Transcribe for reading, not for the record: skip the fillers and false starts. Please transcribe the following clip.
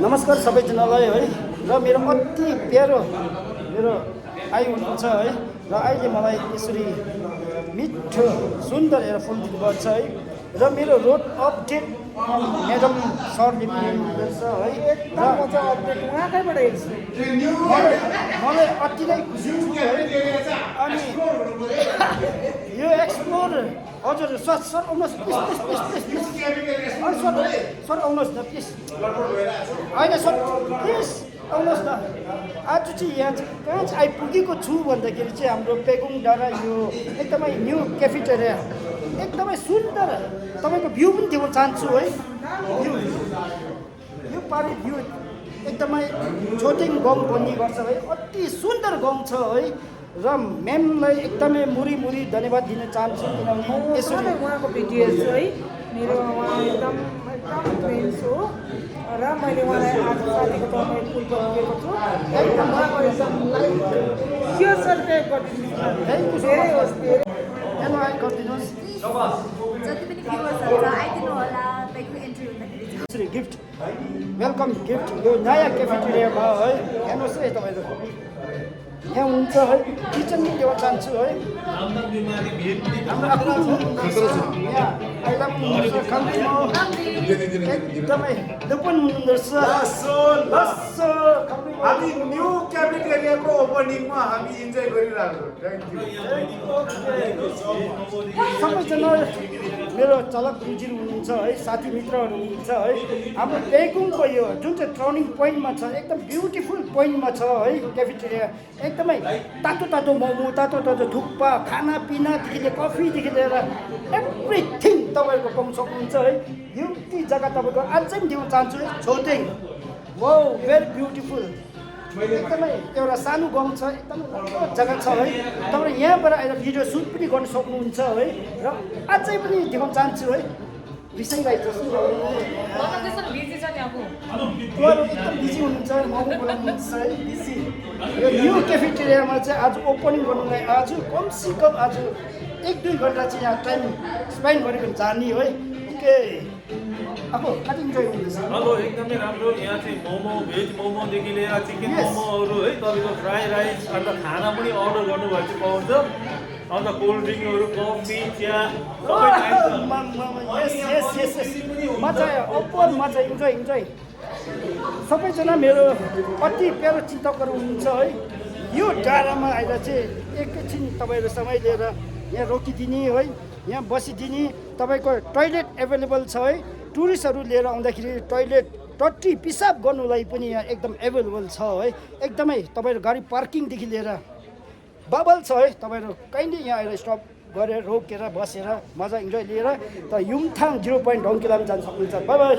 नमस्कार सबैजनालाई है र मेरो अति प्यारो मेरो आइ हुनुहुन्छ है र अहिले मलाई यसरी मिठो सुन्दर एउटा फुल दिनुभएको छ है र मेरो रोड अपडेट म्याडम सरले दिनुहुन्छ है एकदम मजा अपडेट उहाँकैबाट हेर्छु मलाई अति नै खुसी छु है अनि यो एक्सप्लोर हजुर सर सर आउनुहोस् please please please please please sir sir आउनुहोस् न प्लिज होइन सर प्लिज आउनुहोस् न आज चाहिँ यहाँ चाहिँ कहाँ चाहिँ आइपुगेको छु भन्दाखेरि चाहिँ हाम्रो पेगुङ डाँडा यो एकदमै न्यू क्याफेटेरिया एकदमै सुन्दर तपाईँको भ्यू पनि देख्न चाहन्छु है भ्यू यो पारि भ्यू एकदमै छोटिङ गाउँ भन्ने गर्छ है अति सुन्दर गाउँ छ है र म्यामलाई एकदमै मुरी मुरी धन्यवाद दिन चाहन्छु किनभने यसरी उहाँको भिडियोज है मेरो उहाँ एकदम फ्रेन्ड्स हो र मैले उहाँलाई आज साथीको तर्फमा फुल दिएको छु एकदम उहाँको एकदम लाइक यो सर्टेट गरिदिनु धेरै होस् हेलो आइ गरिदिनुहोस् जति पनि भ्युवर्सहरू छ आइदिनु होला पेगुङ एन्ट्री हुँदाखेरि यसरी गिफ्ट वेलकम गिफ्ट यो नयाँ क्याफेटेरियामा है हेर्नुहोस् है तपाईँहरू यहाँ हुन्छ है किचन पनि देख्न चाहन्छु है हाम्रो आफ्नो यहाँ आइला हुनुहुन्छ एकदमै लोपन हुनुहुँदो हामी न्यू क्याफेटेरियाको ओपनिङमा हामी इन्जोय गरिरहेको थ्याङ्क यू सबैजना मेरो चालक गुरुजीहरू हुनुहुन्छ है साथी मित्रहरू हुनुहुन्छ है हाम्रो पेगुङको यो जुन चाहिँ टर्निङ पोइन्टमा छ एकदम ब्युटिफुल पोइन्टमा छ है क्याफेटेरिया एकदमै तातो तातो मोमो तातो तातो थुक्पा खानापिनादेखि लिएर कफीदेखि लिएर एभ्रिथिङ तपाईँहरूको पाउन सक्नुहुन्छ है यो जग्गा तपाईँको अझै पनि दिन चाहन्छु है छोटेङ वाउ भेरी ब्युटिफुल एकदमै एउटा सानो गाउँ छ एकदम राम्रो जग्गा छ है तपाईँ यहाँबाट आएर भिडियो सुट पनि गर्न सक्नुहुन्छ है र अझै पनि देखाउन चाहन्छु है रिसाइरहेको एकदम बिजी हुनुहुन्छ मोमो बोलाउनुहुन्छ है बिजी यो न्यू क्याफेटेरियामा चाहिँ आज ओपनिङ गर्नुलाई आज कमसेकम आज 1-2 घन्टा चाहिँ यहाँ टाइम स्पेन्ड गरेर जाने है ओके अब कति इन्जोय हुँदैछ हेलो एकदमै राम्रो यहाँ चाहिँ मोमो भेज मोमोदेखि लिएर चिकन मोमोहरू है तपाईँको फ्राई राइस अन्त खाना पनि अर्डर गर्नुभयो चाहिँ पाउँछ अन्त कोल्ड ड्रिङ्कहरू कफी चिया सबै मजा आयो ओपन मजा इन्जोय इन्जोय सबैजना मेरो अति प्यारो चिन्तकहरू हुनुहुन्छ है यो डाँडामा आएर चाहिँ एकैछिन तपाईँहरू समय लिएर यहाँ रोकिदिने है यहाँ बसिदिने तपाईँको टोइलेट एभाइलेबल छ है टुरिस्टहरू लिएर आउँदाखेरि टोइलेट टट्टी पिसाब गर्नुलाई पनि यहाँ एकदम एभाइलेबल छ है एकदमै तपाईँहरू गाडी पार्किङदेखि लिएर बबल छ है तपाईँहरू कहिले यहाँ आएर स्टप गरेर रोकेर बसेर मजा इन्जोय लिएर त युमथाङ 0 पोइन्ट ढङ्किलाम जान सक्नुहुन्छ बाई बाई